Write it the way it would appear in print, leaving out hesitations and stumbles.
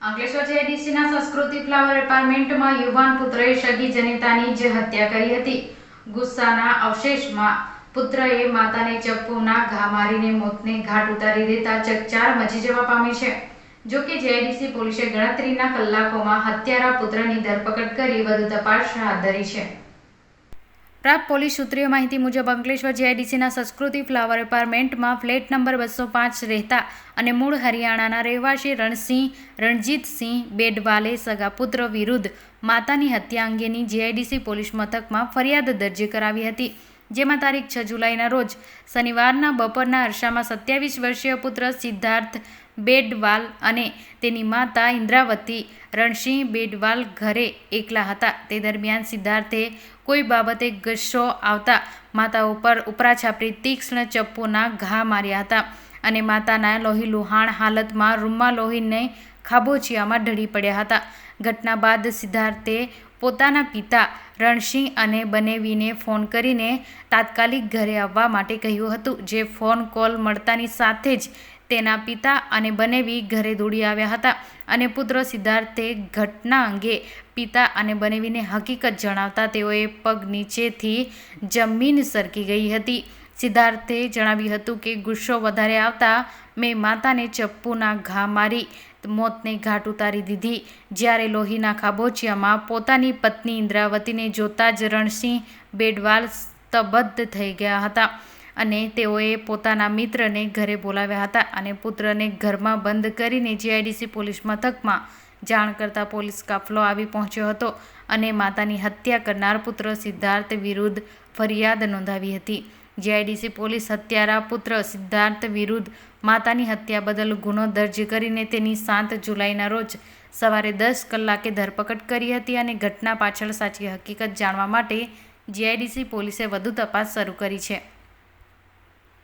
અંકલેશ્વર જેઆઈડીસીના સંસ્કૃતિ ફ્લાવર એપાર્ટમેન્ટમાં યુવાન પુત્રએ સગી જનિતાની જ હત્યા કરી હતી. ગુસ્સાના અવશેષમાં પુત્રએ માતાને ચપ્પુના ઘા મારીને મોતને ઘાટ ઉતારી દેતા ચકચાર મચી જવા પામી છે. જોકે જેઆઈડીસી પોલીસે ગણતરીના કલાકોમાં હત્યારા પુત્રની ધરપકડ કરી વધુ તપાસ હાથ ધરી છે. પ્રાપ્ત પોલીસ સૂત્રીય માહિતી મુજબ અંકલેશ્વર જેઆઈડીસીના સંસ્કૃતિ ફ્લાવર એપાર્ટમેન્ટમાં ફ્લેટ નંબર 205 રહેતા અને મૂળ હરિયાણાના રહેવાસી રણજીતસિંહ બેડવાલે સગા પુત્ર વિરુદ્ધ માતાની હત્યા અંગેની જેઆઈડીસી પોલીસ મથકમાં ફરિયાદ દર્જ કરાવી હતી. જેમાં તારીખ 6 જુલાઈના રોજ શનિવારના બપોરના અરસામાં 27 વર્ષીય પુત્ર સિદ્ધાર્થ બેડવાલ અને તેની માતા ઇન્દ્રાવતી રણસિંહ બેડવાલ ઘરે એકલા હતા. તે દરમિયાન સિદ્ધાર્થે કોઈ બાબતે ગુસ્સો આવતા માતા ઉપર ઉપરાછાપરી તીક્ષ્ણ ચપ્પુના ઘા માર્યા હતા અને માતાના લોહીલુહાણ હાલતમાં રૂમમાં લોહીને ખાબોચિયામાં ઢળી પડ્યા હતા. ઘટના બાદ સિદ્ધાર્થે પોતાના પિતા રણસિંહ અને બનેવીને ફોન કરીને તાત્કાલિક ઘરે આવવા માટે કહ્યું હતું. જે ફોન કોલ મળતાની સાથે જ તેના પિતા અને બનેવી ઘરે દોડી આવ્યા હતા અને પુત્ર સિદ્ધાર્થે ઘટના અંગે પિતા અને બનેવીને હકીકત જણાવતા તેઓએ પગ નીચેથી જમીન સરકી ગઈ હતી. સિદ્ધાર્થે જણાવ્યું હતું કે ગુસ્સો વધારે આવતા મેં માતાને ચપ્પુના ઘા મારી મોતને ઘાટ ઉતારી દીધી. જ્યારે લોહીના ખાબોચિયામાં પોતાની પત્ની ઇન્દ્રાવતીને જોતા જ રણસિંહ બેડવાલ સ્તબ્ધ થઈ ગયા હતા અને તેઓએ પોતાના મિત્રને ઘરે બોલાવ્યા હતા અને પુત્રને ઘરમાં બંધ કરીને જેઆઈડીસી પોલીસ મથકમાં જાણ કરતા પોલીસ કાફલો આવી પહોંચ્યો હતો અને માતાની હત્યા કરનાર પુત્ર સિદ્ધાર્થ વિરુદ્ધ ફરિયાદ નોંધાવી હતી. જેઆઈડીસી પોલીસ હત્યારા પુત્ર સિદ્ધાર્થ વિરુદ્ધ માતાની હત્યા બદલ ગુનો દર્જ કરીને તેની 7 જુલાઈના રોજ સવારે 10 કલાકે ધરપકડ કરી હતી અને ઘટના પાછળ સાચી હકીકત જાણવા માટે જેઆઈડીસી પોલીસે વધુ તપાસ શરૂ કરી છે.